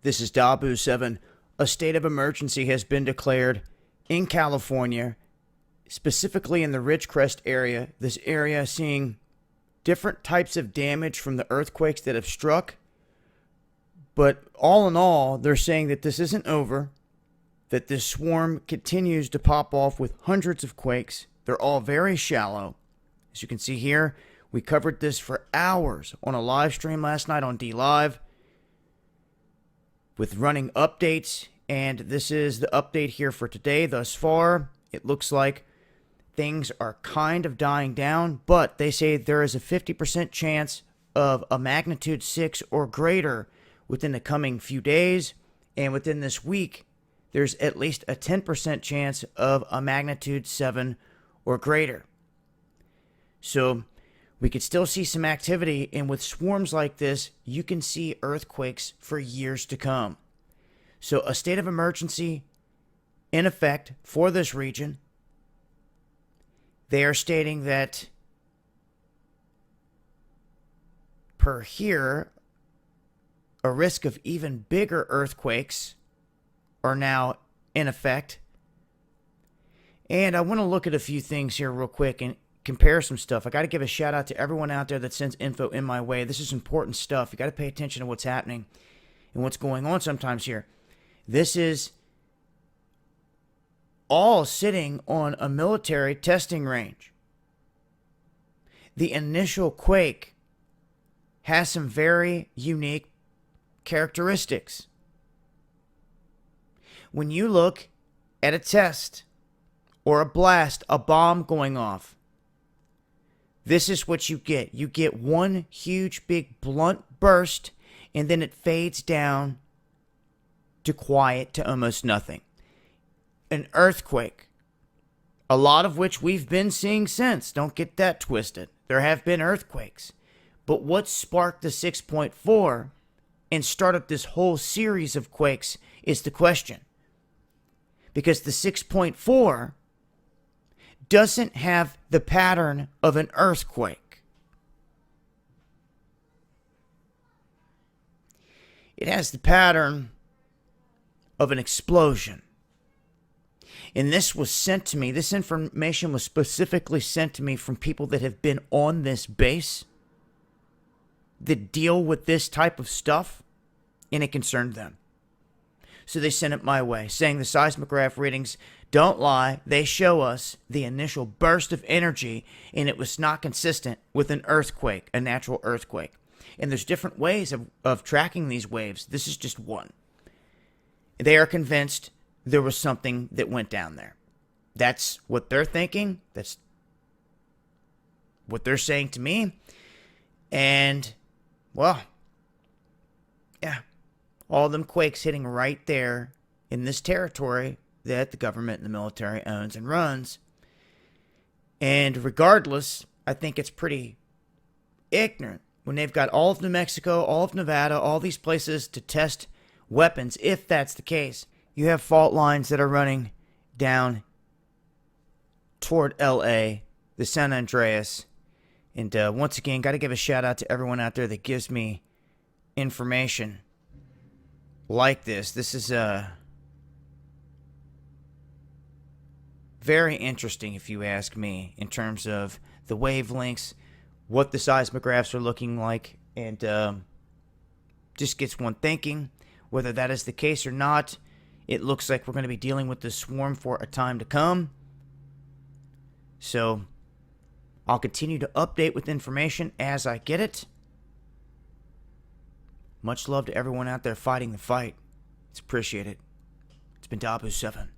This is Dabu7. A state of emergency has been declared in California, specifically in the Ridgecrest area. This area seeing different types of damage from the earthquakes that have struck. But all in all, they're saying that this isn't over, that this swarm continues to pop off with hundreds of quakes. They're all very shallow. As you can see here, we covered this for hours on a live stream last night on DLive with running updates, and this is the update here for today. Thus far, it looks like things are kind of dying down, but they say there is a 50% chance of a magnitude 6 or greater within the coming few days, and within this week, there's at least a 10% chance of a magnitude 7 or greater. So we could still see some activity, and with swarms like this, you can see earthquakes for years to come. So a state of emergency in effect for this region. They are stating that per here, a risk of even bigger earthquakes are now in effect. And I want to look at a few things here real quick and compare some stuff. I got to give a shout out to everyone out there that sends info in my way. This is important stuff. You got to pay attention to what's happening and what's going on sometimes here. This is all sitting on a military testing range. The initial quake has some very unique characteristics. When you look at a test or a blast, a bomb going off, this is what you get. You get one huge big blunt burst, and then it fades down to quiet to almost nothing. An earthquake, a lot of which we've been seeing since. Don't get that twisted. There have been earthquakes. But what sparked the 6.4 and started this whole series of quakes is the question. Because the 6.4 doesn't have the pattern of an earthquake. It has the pattern of an explosion. And this was sent to me. This information was specifically sent to me from people that have been on this base that deal with this type of stuff, and it concerned them. So they sent it my way, saying the seismograph readings don't lie. They show us the initial burst of energy, and it was not consistent with an earthquake, a natural earthquake. And there's different ways of tracking these waves. This is just one. They are convinced there was something that went down there. That's what they're thinking. That's what they're saying to me. And, well, yeah. All them quakes hitting right there in this territory that the government and the military owns and runs. And regardless, I think it's pretty ignorant when they've got all of New Mexico, all of Nevada, all these places to test weapons, if that's the case. You have fault lines that are running down toward LA, the San Andreas. And once again, got to give a shout out to everyone out there that gives me information like this. This is very interesting, if you ask me, in terms of the wavelengths, what the seismographs are looking like, and just gets one thinking whether that is the case or not. It looks like we're going to be dealing with this swarm for a time to come. So I'll continue to update with information as I get it. Much love to everyone out there fighting the fight. It's appreciated. It's been Dabu7.